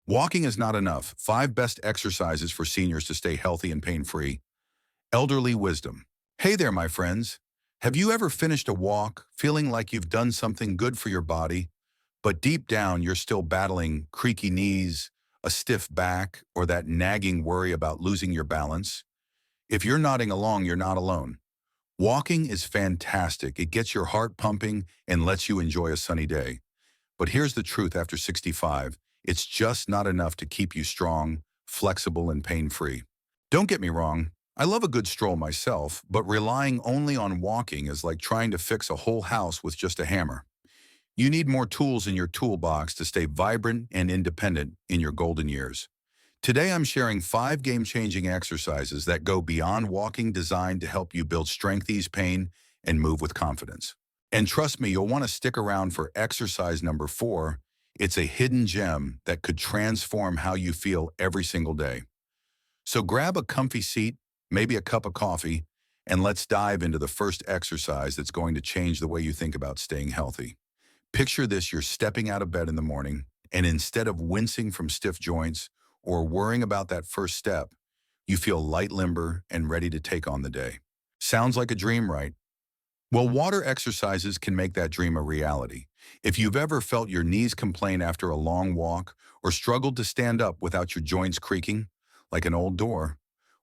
Walking is not enough. 5 best exercises for seniors to stay healthy and pain-free. Elderly wisdom. Hey there, my friends. Have you ever finished a walk feeling like you've done something good for your body, but deep down you're still battling creaky knees, a stiff back, or that nagging worry about losing your balance? If you're nodding along, you're not alone. Walking is fantastic. It gets your heart pumping and lets you enjoy a sunny day. But here's the truth after 65, it's just not enough to keep you strong, flexible, and pain-free. Don't get me wrong, I love a good stroll myself, but relying only on walking is like trying to fix a whole house with just a hammer. You need more tools in your toolbox to stay vibrant and independent in your golden years. Today I'm sharing 5 game-changing exercises that go beyond walking, designed to help you build strength, ease pain, and move with confidence. And trust me, you'll want to stick around for exercise number 4. It's a hidden gem that could transform how you feel every single day. So grab a comfy seat, maybe a cup of coffee, and let's dive into the first exercise that's going to change the way you think about staying healthy. Picture this: you're stepping out of bed in the morning, and instead of wincing from stiff joints or worrying about that first step, you feel light, limber, and ready to take on the day. Sounds like a dream, right? Well, water exercises can make that dream a reality. If you've ever felt your knees complain after a long walk or struggled to stand up without your joints creaking like an old door,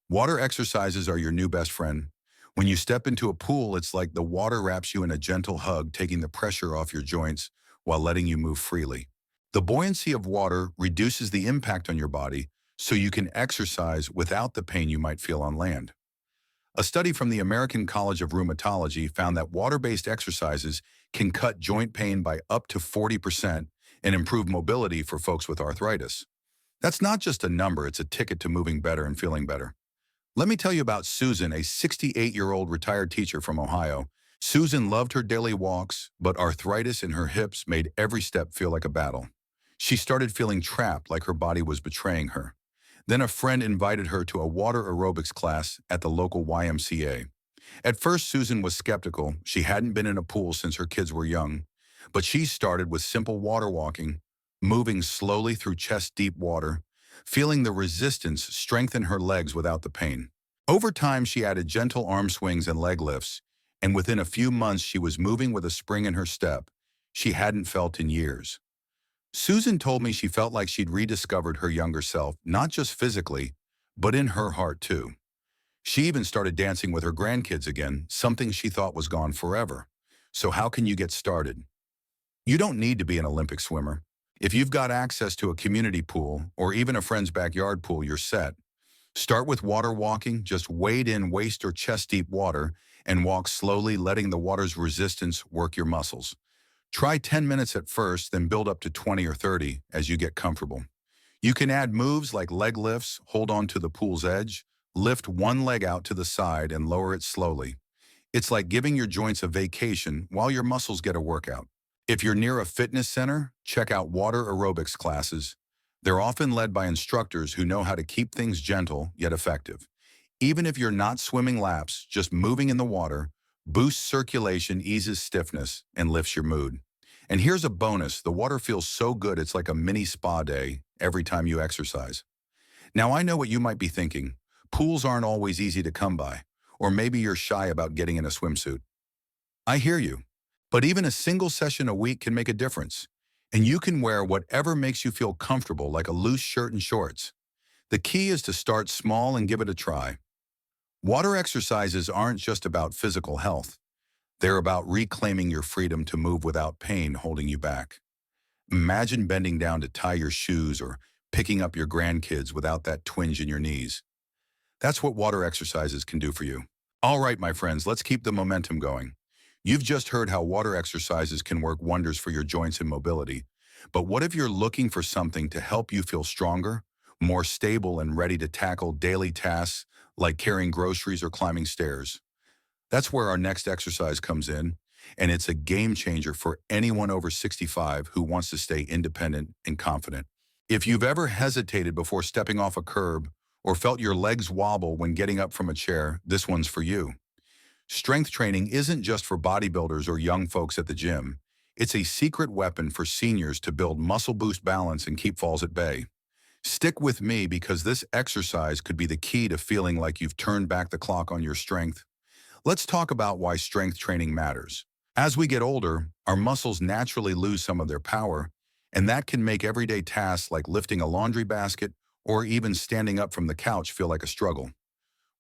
water exercises are your new best friend. When you step into a pool, it's like the water wraps you in a gentle hug, taking the pressure off your joints while letting you move freely. The buoyancy of water reduces the impact on your body, so you can exercise without the pain you might feel on land. A study from the American College of Rheumatology found that water-based exercises can cut joint pain by up to 40% and improve mobility for folks with arthritis. That's not just a number, it's a ticket to moving better and feeling better. Let me tell you about Susan, a 68-year-old retired teacher from Ohio. Susan loved her daily walks, but arthritis in her hips made every step feel like a battle. She started feeling trapped, like her body was betraying her. Then a friend invited her to a water aerobics class at the local YMCA. At first, Susan was skeptical. She hadn't been in a pool since her kids were young. But she started with simple water walking, moving slowly through chest-deep water, feeling the resistance strengthen her legs without the pain. Over time, she added gentle arm swings and leg lifts, and within a few months, she was moving with a spring in her step she hadn't felt in years. Susan told me she felt like she'd rediscovered her younger self, not just physically, but in her heart too. She even started dancing with her grandkids again, something she thought was gone forever. So how can you get started? You don't need to be an Olympic swimmer. If you've got access to a community pool or even a friend's backyard pool, you're set. Start with water walking. Just wade in waist or chest deep water and walk slowly, letting the water's resistance work your muscles. Try 10 minutes at first, then build up to 20 or 30 as you get comfortable. You can add moves like leg lifts, hold on to the pool's edge, lift one leg out to the side and lower it slowly. It's like giving your joints a vacation while your muscles get a workout. If you're near a fitness center, check out water aerobics classes. They're often led by instructors who know how to keep things gentle yet effective. Even if you're not swimming laps, just moving in the water boosts circulation, eases stiffness, and lifts your mood. And here's a bonus: the water feels so good it's like a mini spa day every time you exercise. Now I know what you might be thinking. Pools aren't always easy to come by, or maybe you're shy about getting in a swimsuit. I hear you. But even a single session a week can make a difference. And you can wear whatever makes you feel comfortable, like a loose shirt and shorts. The key is to start small and give it a try. Water exercises aren't just about physical health. They're about reclaiming your freedom to move without pain holding you back. Imagine bending down to tie your shoes or picking up your grandkids without that twinge in your knees. That's what water exercises can do for you. All right, my friends, let's keep the momentum going. You've just heard how water exercises can work wonders for your joints and mobility. But what if you're looking for something to help you feel stronger, more stable, and ready to tackle daily tasks like carrying groceries or climbing stairs? That's where our next exercise comes in, and it's a game changer for anyone over 65 who wants to stay independent and confident. If you've ever hesitated before stepping off a curb or felt your legs wobble when getting up from a chair, this one's for you. Strength training isn't just for bodybuilders or young folks at the gym. It's a secret weapon for seniors to build muscle, boost balance, and keep falls at bay. Stick with me because this exercise could be the key to feeling like you've turned back the clock on your strength. Let's talk about why strength training matters. As we get older, our muscles naturally lose some of their power, and that can make everyday tasks like lifting a laundry basket or even standing up from the couch feel like a struggle.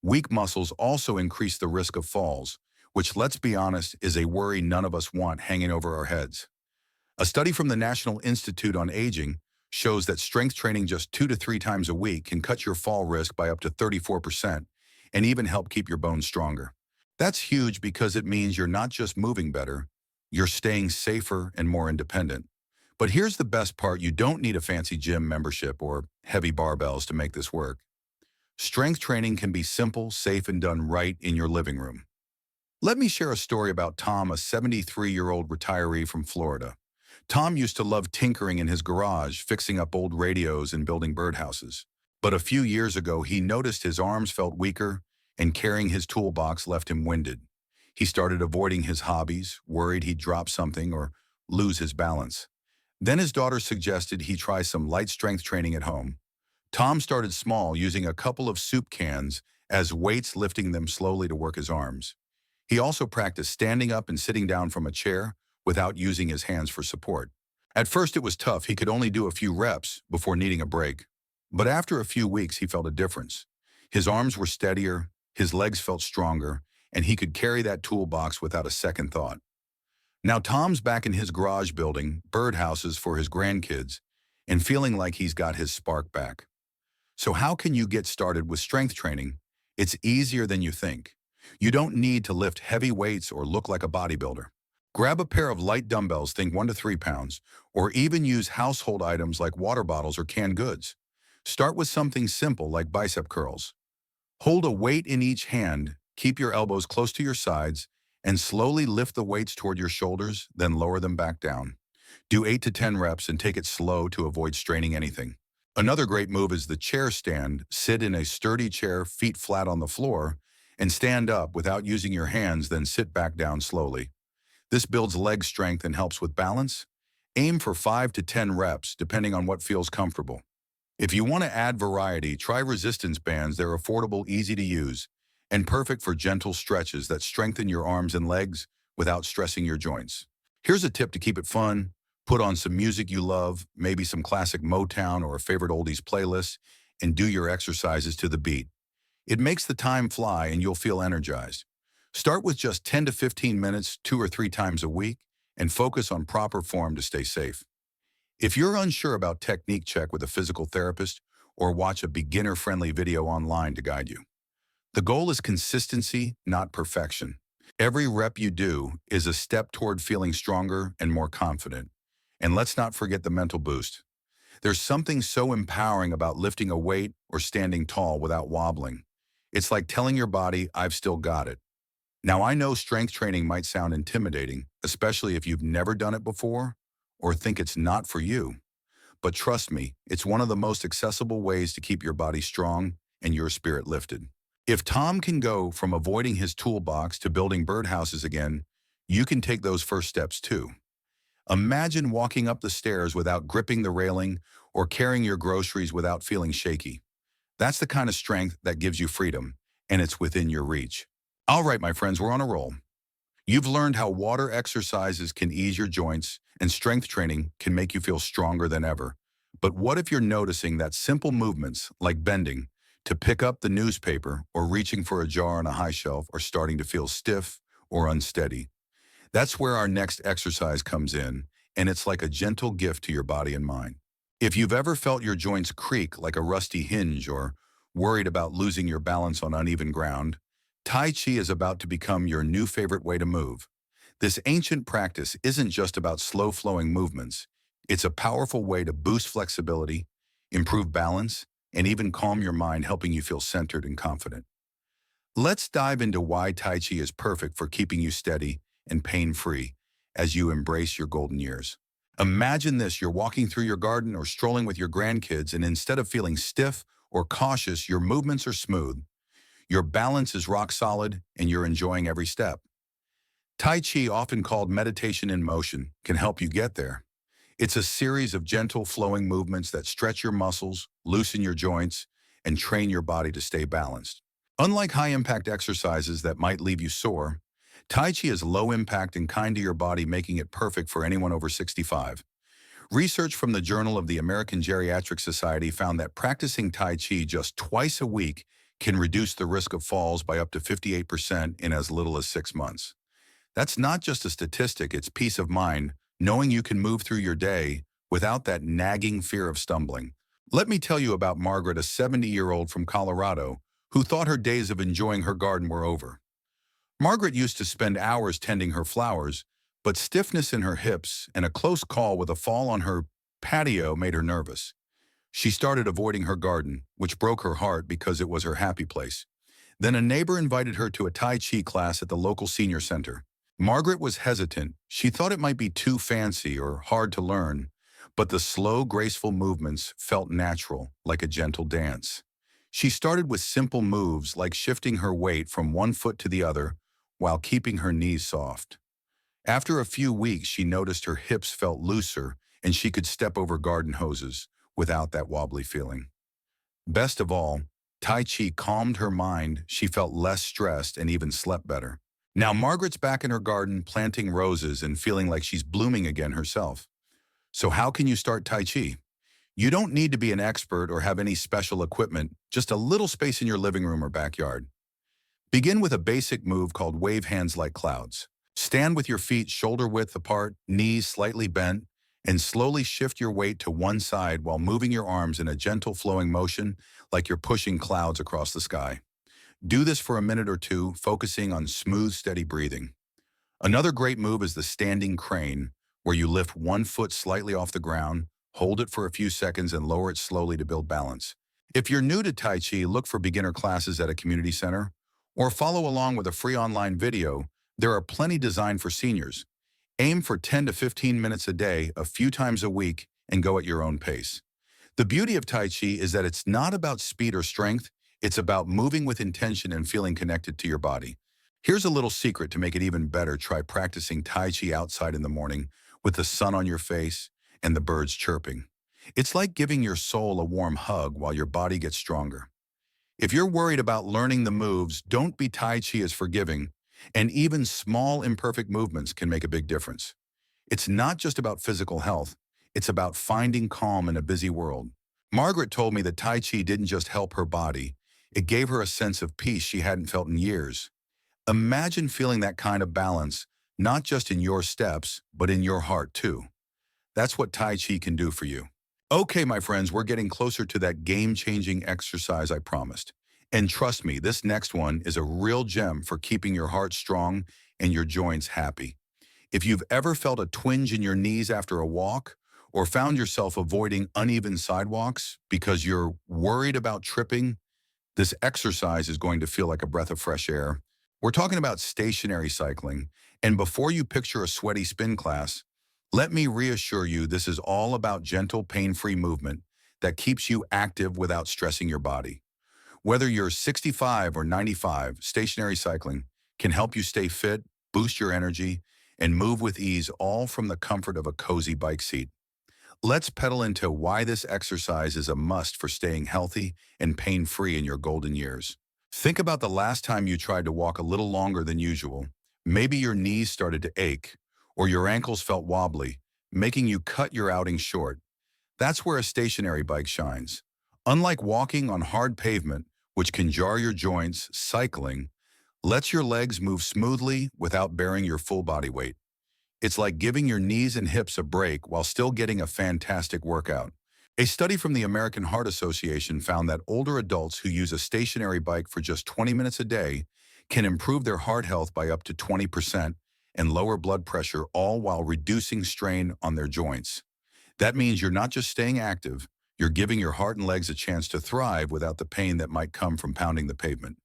Weak muscles also increase the risk of falls, which, let's be honest, is a worry none of us want hanging over our heads. A study from the National Institute on Aging shows that strength training just 2 to 3 times a week can cut your fall risk by up to 34% and even help keep your bones stronger. That's huge because it means you're not just moving better, you're staying safer and more independent. But here's the best part: you don't need a fancy gym membership or heavy barbells to make this work. Strength training can be simple, safe, and done right in your living room. Let me share a story about Tom, a 73-year-old retiree from Florida. Tom used to love tinkering in his garage, fixing up old radios and building birdhouses. But a few years ago, he noticed his arms felt weaker, and carrying his toolbox left him winded. He started avoiding his hobbies, worried he'd drop something or lose his balance. Then his daughter suggested he try some light strength training at home. Tom started small, using a couple of soup cans as weights, lifting them slowly to work his arms. He also practiced standing up and sitting down from a chair without using his hands for support. At first it was tough. He could only do a few reps before needing a break. But after a few weeks, he felt a difference. His arms were steadier, his legs felt stronger, and he could carry that toolbox without a second thought. Now Tom's back in his garage building birdhouses for his grandkids and feeling like he's got his spark back. So how can you get started with strength training? It's easier than you think. You don't need to lift heavy weights or look like a bodybuilder. Grab a pair of light dumbbells, think 1 to 3 pounds, or even use household items like water bottles or canned goods. Start with something simple like bicep curls. Hold a weight in each hand, keep your elbows close to your sides, and slowly lift the weights toward your shoulders, then lower them back down. Do 8 to 10 reps and take it slow to avoid straining anything. Another great move is the chair stand. Sit in a sturdy chair, feet flat on the floor, and stand up without using your hands, then sit back down slowly. This builds leg strength and helps with balance. Aim for 5 to 10 reps, depending on what feels comfortable. If you want to add variety, try resistance bands. They're affordable, easy to use, and perfect for gentle stretches that strengthen your arms and legs without stressing your joints. Here's a tip to keep it fun. Put on some music you love, maybe some classic Motown or a favorite oldies playlist, and do your exercises to the beat. It makes the time fly and you'll feel energized. Start with just 10 to 15 minutes, 2 or 3 times a week, and focus on proper form to stay safe. If you're unsure about technique, check with a physical therapist or watch a beginner-friendly video online to guide you. The goal is consistency, not perfection. Every rep you do is a step toward feeling stronger and more confident. And let's not forget the mental boost. There's something so empowering about lifting a weight or standing tall without wobbling. It's like telling your body, I've still got it. Now, I know strength training might sound intimidating, especially if you've never done it before or think it's not for you. But trust me, it's one of the most accessible ways to keep your body strong and your spirit lifted. If Tom can go from avoiding his toolbox to building birdhouses again, you can take those first steps too. Imagine walking up the stairs without gripping the railing or carrying your groceries without feeling shaky. That's the kind of strength that gives you freedom, and it's within your reach. All right, my friends, we're on a roll. You've learned how water exercises can ease your joints and strength training can make you feel stronger than ever. But what if you're noticing that simple movements like bending to pick up the newspaper or reaching for a jar on a high shelf are starting to feel stiff or unsteady? That's where our next exercise comes in, and it's like a gentle gift to your body and mind. If you've ever felt your joints creak like a rusty hinge or worried about losing your balance on uneven ground, Tai Chi is about to become your new favorite way to move. This ancient practice isn't just about slow-flowing movements. It's a powerful way to boost flexibility, improve balance, and even calm your mind, helping you feel centered and confident. Let's dive into why Tai Chi is perfect for keeping you steady and pain-free as you embrace your golden years. Imagine this: you're walking through your garden or strolling with your grandkids, and instead of feeling stiff or cautious, your movements are smooth. Your balance is rock solid, and you're enjoying every step. Tai Chi, often called meditation in motion, can help you get there. It's a series of gentle flowing movements that stretch your muscles, loosen your joints, and train your body to stay balanced. Unlike high-impact exercises that might leave you sore, Tai Chi is low impact and kind to your body, making it perfect for anyone over 65. Research from the Journal of the American Geriatric Society found that practicing Tai Chi just twice a week can reduce the risk of falls by up to 58% in as little as 6 months. That's not just a statistic, it's peace of mind, knowing you can move through your day without that nagging fear of stumbling. Let me tell you about Margaret, a 70-year-old from Colorado, who thought her days of enjoying her garden were over. Margaret used to spend hours tending her flowers, but stiffness in her hips and a close call with a fall on her patio made her nervous. She started avoiding her garden, which broke her heart because it was her happy place. Then a neighbor invited her to a Tai Chi class at the local senior center. Margaret was hesitant. She thought it might be too fancy or hard to learn, but the slow, graceful movements felt natural, like a gentle dance. She started with simple moves like shifting her weight from one foot to the other while keeping her knees soft. After a few weeks, she noticed her hips felt looser and she could step over garden hoses without that wobbly feeling. Best of all, Tai Chi calmed her mind. She felt less stressed and even slept better. Now Margaret's back in her garden planting roses and feeling like she's blooming again herself. So how can you start Tai Chi? You don't need to be an expert or have any special equipment, just a little space in your living room or backyard. Begin with a basic move called wave hands like clouds. Stand with your feet shoulder width apart, knees slightly bent, and slowly shift your weight to one side while moving your arms in a gentle flowing motion like you're pushing clouds across the sky. Do this for a minute or two, focusing on smooth, steady breathing. Another great move is the standing crane, where you lift one foot slightly off the ground, hold it for a few seconds, and lower it slowly to build balance. If you're new to Tai Chi, look for beginner classes at a community center, or follow along with a free online video. There are plenty designed for seniors. Aim for 10 to 15 minutes a day, a few times a week, and go at your own pace. The beauty of Tai Chi is that it's not about speed or strength, it's about moving with intention and feeling connected to your body. Here's a little secret to make it even better. Try practicing Tai Chi outside in the morning with the sun on your face and the birds chirping. It's like giving your soul a warm hug while your body gets stronger. If you're worried about learning the moves, don't be. Tai Chi is forgiving, and even small imperfect movements can make a big difference. It's not just about physical health, it's about finding calm in a busy world. Margaret told me that Tai Chi didn't just help her body, it gave her a sense of peace she hadn't felt in years. Imagine feeling that kind of balance, not just in your steps, but in your heart too. That's what Tai Chi can do for you. Okay, my friends, we're getting closer to that game-changing exercise I promised. And trust me, this next one is a real gem for keeping your heart strong and your joints happy. If you've ever felt a twinge in your knees after a walk, or found yourself avoiding uneven sidewalks because you're worried about tripping, this exercise is going to feel like a breath of fresh air. We're talking about stationary cycling, and before you picture a sweaty spin class, let me reassure you this is all about gentle, pain-free movement that keeps you active without stressing your body. Whether you're 65 or 95, stationary cycling can help you stay fit, boost your energy, and move with ease, all from the comfort of a cozy bike seat. Let's pedal into why this exercise is a must for staying healthy and pain-free in your golden years. Think about the last time you tried to walk a little longer than usual. Maybe your knees started to ache, or your ankles felt wobbly, making you cut your outing short. That's where a stationary bike shines. Unlike walking on hard pavement, which can jar your joints, cycling lets your legs move smoothly without bearing your full body weight. It's like giving your knees and hips a break while still getting a fantastic workout. A study from the American Heart Association found that older adults who use a stationary bike for just 20 minutes a day can improve their heart health by up to 20% and lower blood pressure, all while reducing strain on their joints. That means you're not just staying active, you're giving your heart and legs a chance to thrive without the pain that might come from pounding the pavement.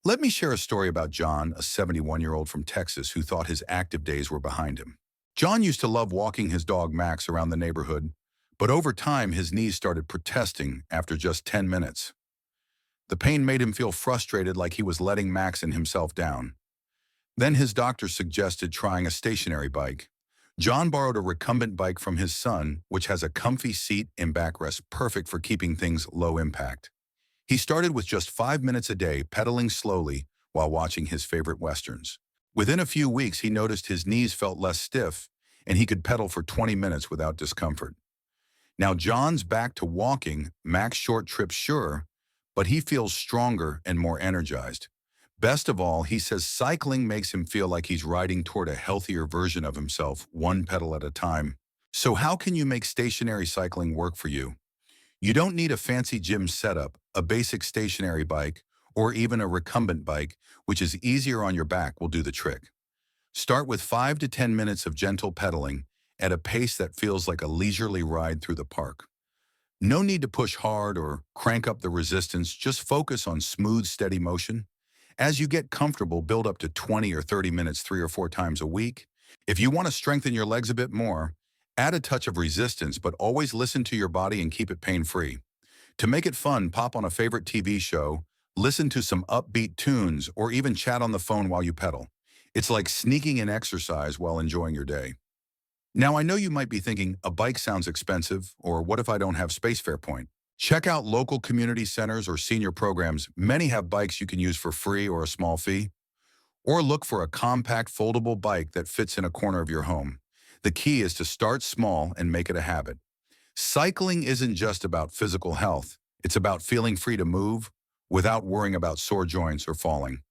Let me share a story about John, a 71-year-old from Texas who thought his active days were behind him. John used to love walking his dog Max around the neighborhood, but over time his knees started protesting after just 10 minutes. The pain made him feel frustrated, like he was letting Max and himself down. Then his doctor suggested trying a stationary bike. John borrowed a recumbent bike from his son, which has a comfy seat and backrest perfect for keeping things low impact. He started with just 5 minutes a day, pedaling slowly while watching his favorite westerns. Within a few weeks, he noticed his knees felt less stiff, and he could pedal for 20 minutes without discomfort. Now, John's back to walking, max short trips sure, but he feels stronger and more energized. Best of all, he says cycling makes him feel like he's riding toward a healthier version of himself, one pedal at a time. So how can you make stationary cycling work for you? You don't need a fancy gym setup, a basic stationary bike, or even a recumbent bike, which is easier on your back, will do the trick. Start with 5 to 10 minutes of gentle pedaling at a pace that feels like a leisurely ride through the park. No need to push hard or crank up the resistance, just focus on smooth, steady motion. As you get comfortable, build up to 20 or 30 minutes 3 or 4 times a week. If you want to strengthen your legs a bit more, add a touch of resistance, but always listen to your body and keep it pain-free. To make it fun, pop on a favorite TV show, listen to some upbeat tunes, or even chat on the phone while you pedal. It's like sneaking in exercise while enjoying your day. Now, I know you might be thinking, a bike sounds expensive, or what if I don't have space? Fair point. Check out local community centers or senior programs. Many have bikes you can use for free or a small fee. Or look for a compact foldable bike that fits in a corner of your home. The key is to start small and make it a habit. Cycling isn't just about physical health. It's about feeling free to move without worrying about sore joints or falling.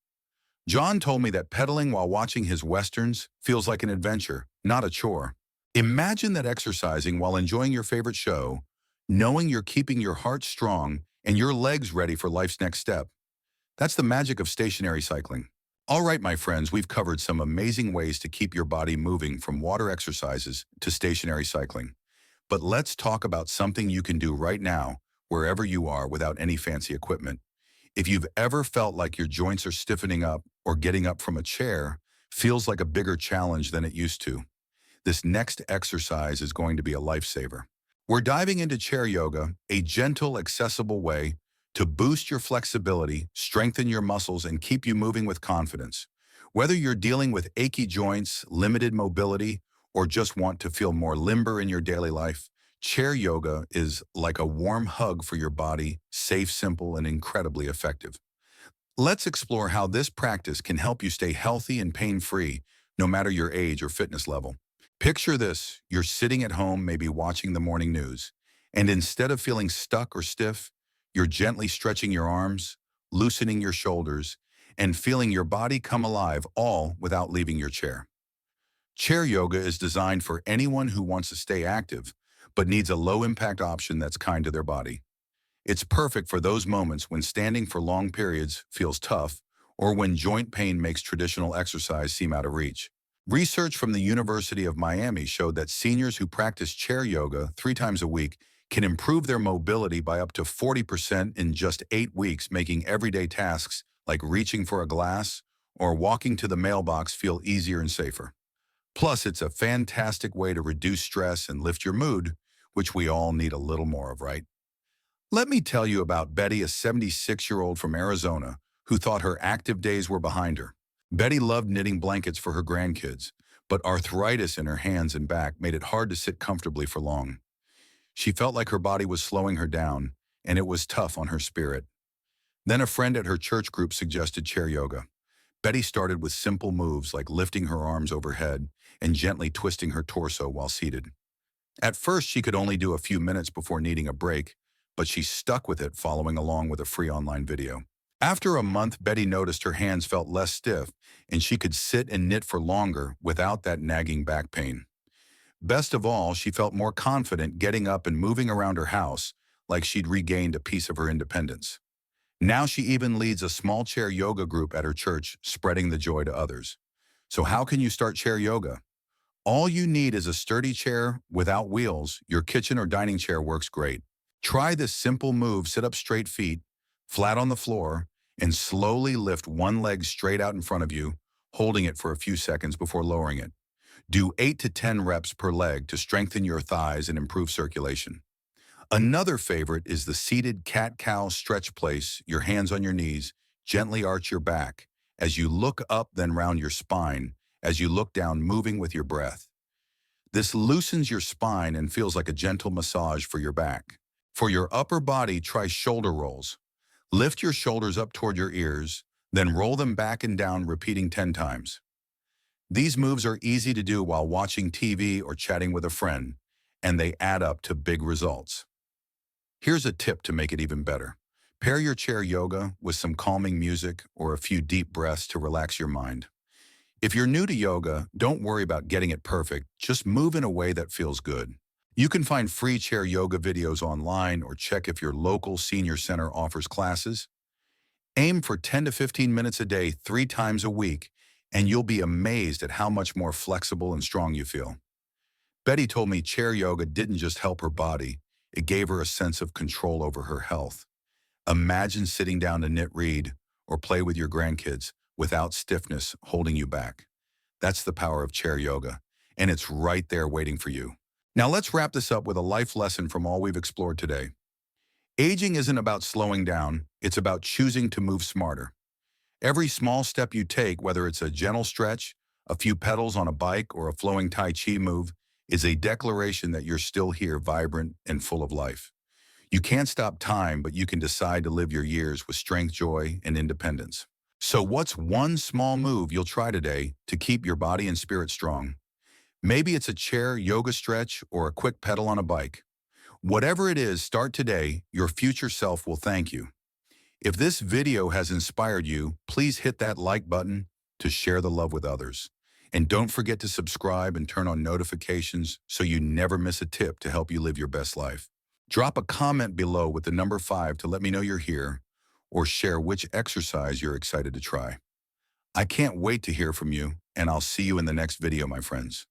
John told me that pedaling while watching his westerns feels like an adventure, not a chore. Imagine that, exercising while enjoying your favorite show, knowing you're keeping your heart strong and your legs ready for life's next step. That's the magic of stationary cycling. All right, my friends, we've covered some amazing ways to keep your body moving, from water exercises to stationary cycling. But let's talk about something you can do right now, wherever you are, without any fancy equipment. If you've ever felt like your joints are stiffening up, or getting up from a chair feels like a bigger challenge than it used to, this next exercise is going to be a lifesaver. We're diving into chair yoga, a gentle, accessible way to boost your flexibility, strengthen your muscles, and keep you moving with confidence. Whether you're dealing with achy joints, limited mobility, or just want to feel more limber in your daily life, chair yoga is like a warm hug for your body, safe, simple, and incredibly effective. Let's explore how this practice can help you stay healthy and pain-free, no matter your age or fitness level. Picture this: you're sitting at home, maybe watching the morning news, and instead of feeling stuck or stiff, you're gently stretching your arms, loosening your shoulders, and feeling your body come alive, all without leaving your chair. Chair yoga is designed for anyone who wants to stay active, but needs a low-impact option that's kind to their body. It's perfect for those moments when standing for long periods feels tough, or when joint pain makes traditional exercise seem out of reach. Research from the University of Miami showed that seniors who practice chair yoga 3 times a week can improve their mobility by up to 40% in just 8 weeks, making everyday tasks like reaching for a glass or walking to the mailbox feel easier and safer. Plus, it's a fantastic way to reduce stress and lift your mood, which we all need a little more of, right? Let me tell you about Betty, a 76-year-old from Arizona who thought her active days were behind her. Betty loved knitting blankets for her grandkids, but arthritis in her hands and back made it hard to sit comfortably for long. She felt like her body was slowing her down, and it was tough on her spirit. Then a friend at her church group suggested chair yoga. Betty started with simple moves like lifting her arms overhead and gently twisting her torso while seated. At first, she could only do a few minutes before needing a break, but she stuck with it, following along with a free online video. After a month, Betty noticed her hands felt less stiff, and she could sit and knit for longer without that nagging back pain. Best of all, she felt more confident getting up and moving around her house, like she'd regained a piece of her independence. Now she even leads a small chair yoga group at her church, spreading the joy to others. So how can you start chair yoga? All you need is a sturdy chair without wheels. Your kitchen or dining chair works great. Try this simple move: sit up, straight feet, flat on the floor, and slowly lift one leg straight out in front of you, holding it for a few seconds before lowering it. Do 8 to 10 reps per leg to strengthen your thighs and improve circulation. Another favorite is the seated cat-cow stretch. Place your hands on your knees, gently arch your back. As you look up, then round your spine. As you look down, moving with your breath. This loosens your spine and feels like a gentle massage for your back. For your upper body, try shoulder rolls. Lift your shoulders up toward your ears, then roll them back and down, repeating 10 times. These moves are easy to do while watching TV or chatting with a friend, and they add up to big results. Here's a tip to make it even better. Pair your chair yoga with some calming music or a few deep breaths to relax your mind. If you're new to yoga, don't worry about getting it perfect. Just move in a way that feels good. You can find free chair yoga videos online or check if your local senior center offers classes. Aim for 10 to 15 minutes a day, 3 times a week, and you'll be amazed at how much more flexible and strong you feel. Betty told me chair yoga didn't just help her body, it gave her a sense of control over her health. Imagine sitting down to knit, read, or play with your grandkids without stiffness holding you back. That's the power of chair yoga, and it's right there waiting for you. Now let's wrap this up with a life lesson from all we've explored today. Aging isn't about slowing down, it's about choosing to move smarter. Every small step you take, whether it's a gentle stretch, a few pedals on a bike, or a flowing Tai Chi move, is a declaration that you're still here, vibrant and full of life. You can't stop time, but you can decide to live your years with strength, joy, and independence. So what's one small move you'll try today to keep your body and spirit strong? Maybe it's a chair yoga stretch or a quick pedal on a bike. Whatever it is, start today. Your future self will thank you. If this video has inspired you, please hit that like button to share the love with others. And don't forget to subscribe and turn on notifications so you never miss a tip to help you live your best life. Drop a comment below with the number 5 to let me know you're here, or share which exercise you're excited to try. I can't wait to hear from you, and I'll see you in the next video, my friends.